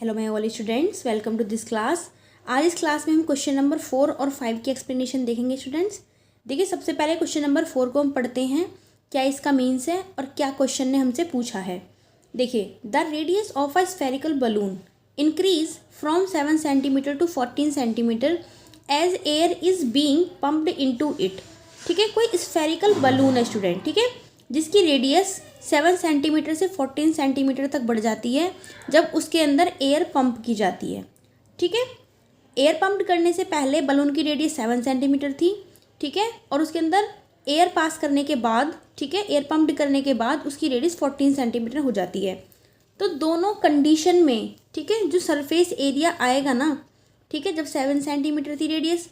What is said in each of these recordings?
Hello my all students, welcome to this class. आज इस class में हम क्वेश्चन नंबर 4 और 5 की एक्सप्लेनेशन देखेंगे स्टूडेंट्स। देखिए, सबसे पहले क्वेश्चन नंबर 4 को हम पढ़ते हैं, क्या इसका मीन्स है और क्या क्वेश्चन ने हमसे पूछा है। देखिए, the radius of a spherical balloon increase from 7 centimetre to 14 centimetre as air is being pumped into it. ठीक है, कोई स्फेरिकल बलून है स्टूडेंट, ठीक है, जिसकी रेडियस 7 सेंटीमीटर से 14 सेंटीमीटर तक बढ़ जाती है जब उसके अंदर एयर पंप की जाती है। ठीक है, एयर पंप करने से पहले बलून की रेडियस 7 सेंटीमीटर थी, ठीक है, और उसके अंदर एयर पास करने के बाद, ठीक है, एयर पंप करने के बाद उसकी रेडियस 14 सेंटीमीटर हो जाती है। तो दोनों कंडीशन में, ठीक है, जो सरफेस एरिया आएगा ना, ठीक है, जब 7 सेंटीमीटर थी रेडियस,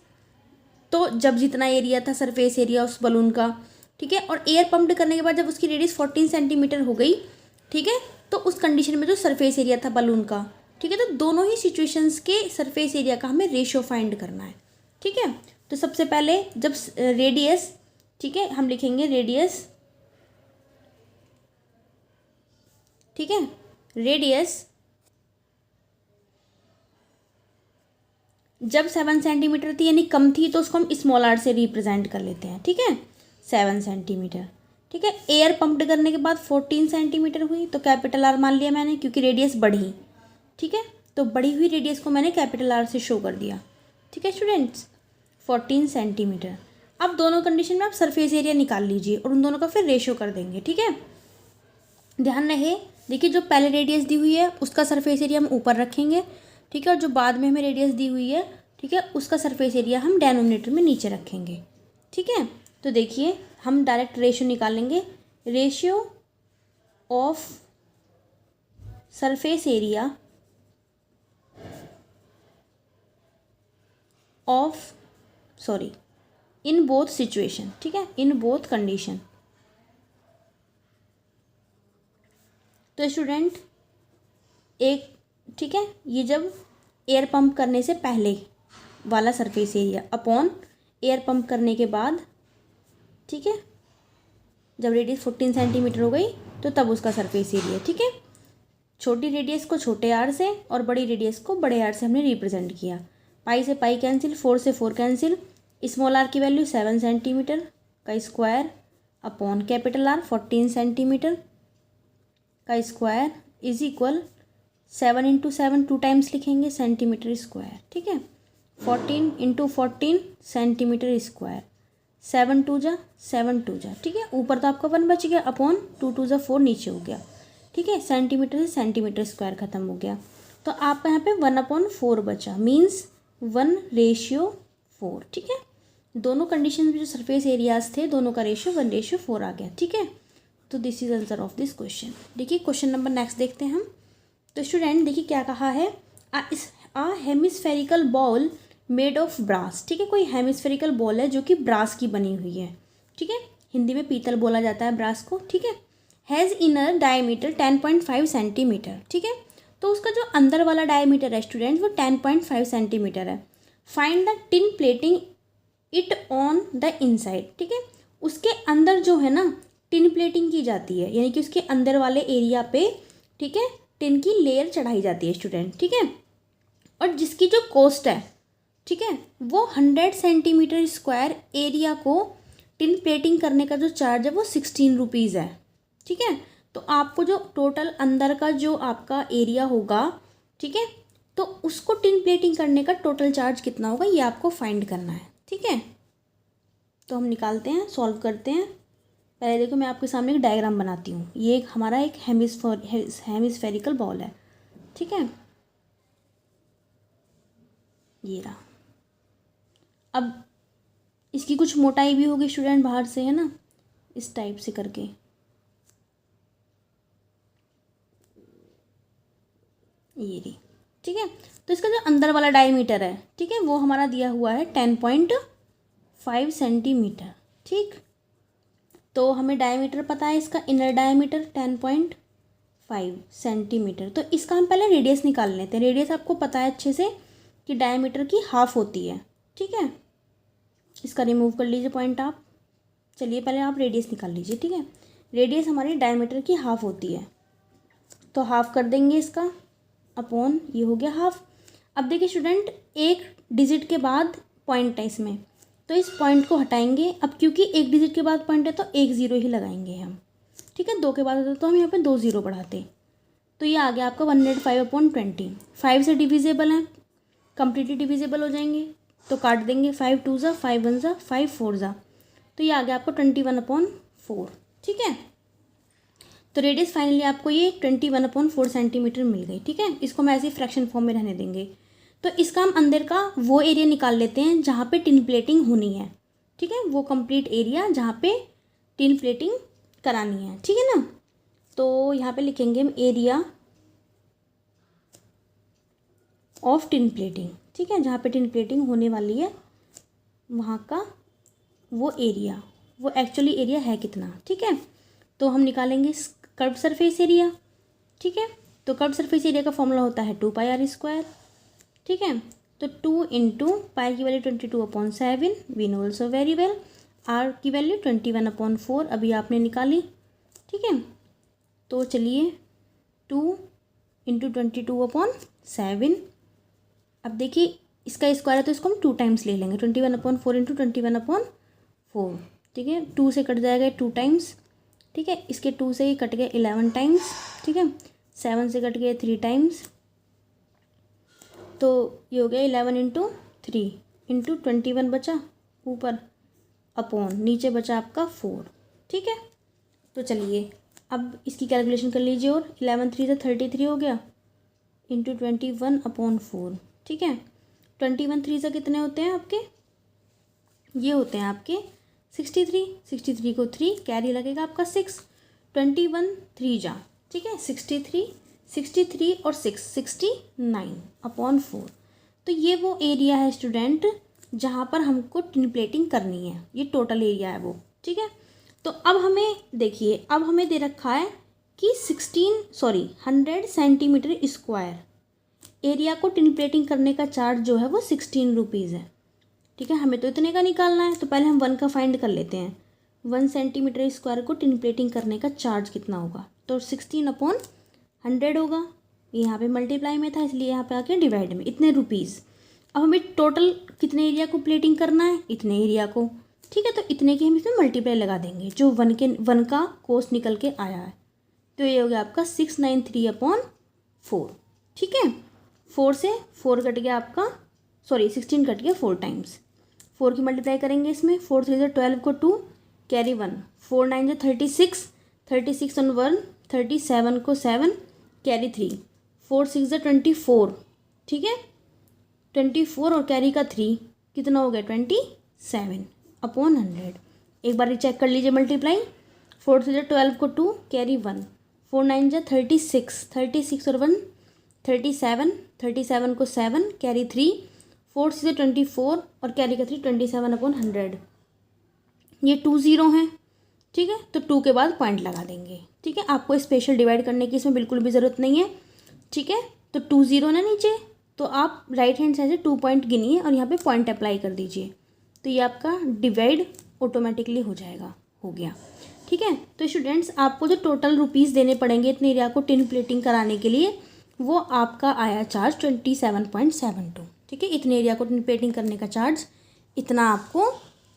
तो जब जितना एरिया था सरफेस एरिया उस बलून का, ठीक है, और एयर पंप्ड करने के बाद जब उसकी रेडियस 14 सेंटीमीटर हो गई, ठीक है, तो उस कंडीशन में जो सरफेस एरिया था बलून का, ठीक है, तो दोनों ही सिचुएशंस के सरफेस एरिया का हमें रेशियो फाइंड करना है। ठीक है, तो सबसे पहले जब रेडियस, ठीक है, हम लिखेंगे रेडियस, ठीक है, रेडियस जब 7 सेंटीमीटर थी यानी कम थी, तो उसको हम स्मॉल आर से रिप्रेजेंट कर लेते हैं। ठीक है, 7 सेंटीमीटर, ठीक है। एयर पंप्ड करने के बाद 14 सेंटीमीटर हुई तो कैपिटल आर मान लिया मैंने, क्योंकि रेडियस बढ़ी। ठीक है, तो बढ़ी हुई रेडियस को मैंने कैपिटल आर से शो कर दिया। ठीक है स्टूडेंट्स, 14 सेंटीमीटर। अब दोनों कंडीशन में आप सरफेस एरिया निकाल लीजिए और उन दोनों का फिर रेशियो कर देंगे। ठीक है, ध्यान रहे, देखिए, जो पहले रेडियस दी हुई है उसका सरफेस एरिया हम ऊपर रखेंगे, ठीक है, और जो बाद में हमें रेडियस दी हुई है, ठीक है, उसका सरफेस एरिया हम डेनोमिनेटर में नीचे रखेंगे। ठीक है, तो देखिए, हम डायरेक्ट रेशियो निकालेंगे। Ratio of surface area of in both situation, ठीक है, इन बोथ कंडीशन। तो स्टूडेंट एक, ठीक है, ये जब एयर पंप करने से पहले वाला surface area upon air pump करने के बाद, ठीक है, जब रेडियस 14 सेंटीमीटर हो गई तो तब उसका सरफेस एरिया। ठीक है, छोटी रेडियस को छोटे आर से और बड़ी रेडियस को बड़े आर से हमने रिप्रेजेंट किया। पाई से पाई कैंसिल, 4 से 4 कैंसिल, स्मॉल आर की वैल्यू 7 सेंटीमीटर का square upon capital R 14 centimetre का square is equal 7 into 7 2 times लिखेंगे सेंटीमीटर स्क्वायर। ठीक है, 14 इंटू 14 सेंटीमीटर स्क्वायर, 7 टू जा 7 टू जा, ठीक है, ऊपर तो आपका 1 बच गया अपॉन 2 टू जा 4 नीचे हो गया। ठीक है, सेंटीमीटर से सेंटीमीटर स्क्वायर खत्म हो गया, तो आपका यहाँ पे 1/4 बचा, मीन्स 1/4। ठीक है, दोनों कंडीशन में जो सरफेस एरियाज थे दोनों का रेशियो 1/4 आ गया। ठीक है, तो this is answer of this question. देखिए, क्वेश्चन नंबर नेक्स्ट देखते हैं हम। तो स्टूडेंट देखिए क्या कहा है, a hemispherical ball made of brass. ठीक है, कोई हेमिस्फेरिकल बॉल है जो कि ब्रास की बनी हुई है। ठीक है, हिंदी में पीतल बोला जाता है ब्रास को। ठीक है, हैज़ इनर डायमीटर 10.5 सेंटीमीटर। ठीक है, तो उसका जो अंदर वाला डायमीटर है स्टूडेंट वो 10.5 सेंटीमीटर है। Find the tin plating it on the inside. ठीक है, उसके अंदर जो है ना टिन प्लेटिंग की जाती है, यानी कि उसके अंदर वाले एरिया पे, ठीक है, टिन की लेयर चढ़ाई जाती है स्टूडेंट। ठीक है, और जिसकी जो कॉस्ट है, ठीक है, वो 100 सेंटीमीटर स्क्वायर एरिया को टिन प्लेटिंग करने का जो चार्ज है वो 16 रुपीज़ है। ठीक है, तो आपको जो टोटल अंदर का जो आपका एरिया होगा, ठीक है, तो उसको टिन प्लेटिंग करने का टोटल चार्ज कितना होगा ये आपको फाइंड करना है। ठीक है, तो हम निकालते हैं, सॉल्व करते हैं। पहले देखो, मैं आपके सामने एक डायग्राम बनाती हूँ। ये हमारा एक हेमिस्फेरिकल बॉल है। ठीक है, ये रहा। अब इसकी कुछ मोटाई भी होगी स्टूडेंट बाहर से, है ना, इस टाइप से करके। ये रही। ठीक है, तो इसका जो अंदर वाला डायमीटर है, ठीक है, वो हमारा दिया हुआ है 10.5 सेंटीमीटर। ठीक, तो हमें डायमीटर पता है इसका, इनर डायमीटर 10.5 सेंटीमीटर। तो इसका हम पहले रेडियस निकाल लेते हैं। रेडियस आपको पता है अच्छे से कि डायमीटर की हाफ होती है। ठीक है, इसका रिमूव कर लीजिए पॉइंट आप। चलिए, पहले आप रेडियस निकाल लीजिए। ठीक है, रेडियस हमारी डायमीटर की हाफ होती है, तो हाफ कर देंगे इसका। अपॉन ये हो गया हाफ। अब देखिए स्टूडेंट, एक डिजिट के बाद पॉइंट है इसमें, तो इस पॉइंट को हटाएंगे। अब क्योंकि एक डिजिट के बाद पॉइंट है तो एक ज़ीरो ही लगाएंगे हम, ठीक है। 2 के बाद होता तो हम यहाँ पे 2 ज़ीरो बढ़ाते, तो ये आ गया आपका 105/20। 5 से डिविजेबल है, कम्प्लीटली डिविजेबल हो जाएंगे, तो काट देंगे। 5 2 ज़ा, 5 1 ज़ा, 5 4 ज़ा, तो ये आ गया आपको 21/4, ठीक है। तो रेडियस फाइनली आपको ये 21/4 सेंटीमीटर मिल गई, ठीक है। इसको हम ऐसे ही फ्रैक्शन फॉर्म में रहने देंगे। तो इसका हम अंदर का वो एरिया निकाल लेते हैं जहाँ पे टिन प्लेटिंग होनी है, ठीक है। वो कंप्लीट एरिया जहाँ पे टिन प्लेटिंग करानी है, ठीक है ना। तो यहाँ पे लिखेंगे हम एरिया ऑफ टिन प्लेटिंग, ठीक है। जहाँ पे टिन प्लेटिंग होने वाली है वहाँ का वो एरिया, वो एक्चुअली एरिया है कितना, ठीक है। तो हम निकालेंगे कर्व सरफेस एरिया, ठीक है। तो कर्व सरफेस एरिया का फॉर्मूला होता है 2πr², ठीक है। तो 2 इंटू पाई की value 22/7, we know also very well. R की वैल्यू 21/4 अभी आपने निकाली, ठीक है। तो चलिए 2 इंटू 22/7, अब देखिए इसका स्क्वायर है तो इसको हम 2 टाइम्स ले लेंगे। 21/4 इंटू 21/4, ठीक है। 2 से कट जाएगा 2 टाइम्स, ठीक है। इसके 2 से ही कट गए 11 टाइम्स, ठीक है। 7 से कट गए 3 टाइम्स, तो ये हो गया 11 इंटू 3 इंटू 21 बचा ऊपर, अपॉन नीचे बचा आपका 4, ठीक है। तो चलिए अब इसकी कैलकुलेशन कर लीजिए, और 11 3 से 33 हो गया इंटू 21/4, ठीक है। 21 3 से कितने होते हैं आपके, ये होते हैं आपके 63। 63 को 3 कैरी लगेगा आपका 6, 21 3 जा, ठीक है। 63 और 6 69/4। तो ये वो एरिया है स्टूडेंट जहाँ पर हमको टिन प्लेटिंग करनी है, ये टोटल एरिया है वो, ठीक है। तो अब हमें देखिए, अब हमें दे रखा है कि 100 सेंटीमीटर स्क्वायर एरिया को टिन प्लेटिंग करने का चार्ज जो है वो 16 रुपीज़ है, ठीक है। हमें तो इतने का निकालना है, तो पहले हम 1 का फाइंड कर लेते हैं। 1 सेंटीमीटर स्क्वायर को टिन प्लेटिंग करने का चार्ज कितना होगा, तो 16/100 होगा। यहाँ पे मल्टीप्लाई में था इसलिए यहाँ पे आके डिवाइड में, इतने रुपीज़। अब हमें टोटल कितने एरिया को प्लेटिंग करना है, इतने एरिया को, ठीक है। तो इतने की हम इसमें मल्टीप्लाई लगा देंगे, जो 1 का कोस्ट निकल के आया है। तो ये हो गया आपका 693/4, ठीक है। 4 से 4 कट गया आपका, 16 कट गया 4 टाइम्स। 4 की मल्टीप्लाई करेंगे इसमें, 4 3 से 12 को 2 कैरी 1, 4 9 से 36, 36 और 1 37 को 7 कैरी 3, 4 6 से 24, ठीक है। 24 और कैरी का 3 कितना हो गया 27/100। एक बार चेक कर लीजिए मल्टीप्लाई, 4 से 12 को 2 कैरी 1, 4 9 से 36, 36 और 1 37, 37 को 7 कैरी 3, 4 से 24 और कैरी का 3 27/100। ये 2 ज़ीरो हैं, ठीक है। तो 2 के बाद पॉइंट लगा देंगे, ठीक है। आपको स्पेशल डिवाइड करने की इसमें बिल्कुल भी ज़रूरत नहीं है, ठीक है। तो 2 ज़ीरो ना नीचे, तो आप राइट हैंड साइड से 2 पॉइंट गिनिए और यहाँ पे पॉइंट अप्लाई कर दीजिए, तो ये आपका डिवाइड ऑटोमेटिकली हो जाएगा, हो गया, ठीक है। तो स्टूडेंट्स आपको जो टोटल रुपीज़ देने पड़ेंगे इतने एरिया को टिन प्लेटिंग कराने के लिए, वो आपका आया चार्ज 27.72, ठीक है। इतने एरिया को टिन प्लेटिंग करने का चार्ज इतना आपको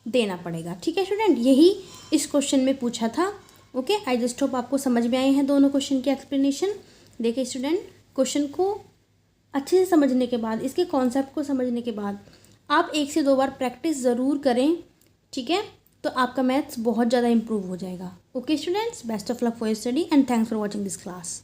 देना पड़ेगा, ठीक है स्टूडेंट। यही इस क्वेश्चन में पूछा था, ओके। आई जस्ट होप आपको समझ में आए हैं दोनों क्वेश्चन की एक्सप्लेनेशन। देखिए स्टूडेंट, क्वेश्चन को अच्छे से समझने के बाद, इसके कॉन्सेप्ट को समझने के बाद आप 1 से 2 बार प्रैक्टिस ज़रूर करें, ठीक है। तो आपका मैथ्स बहुत ज़्यादा इंप्रूव हो जाएगा, okay students. Best of luck for your study and thanks for watching this class.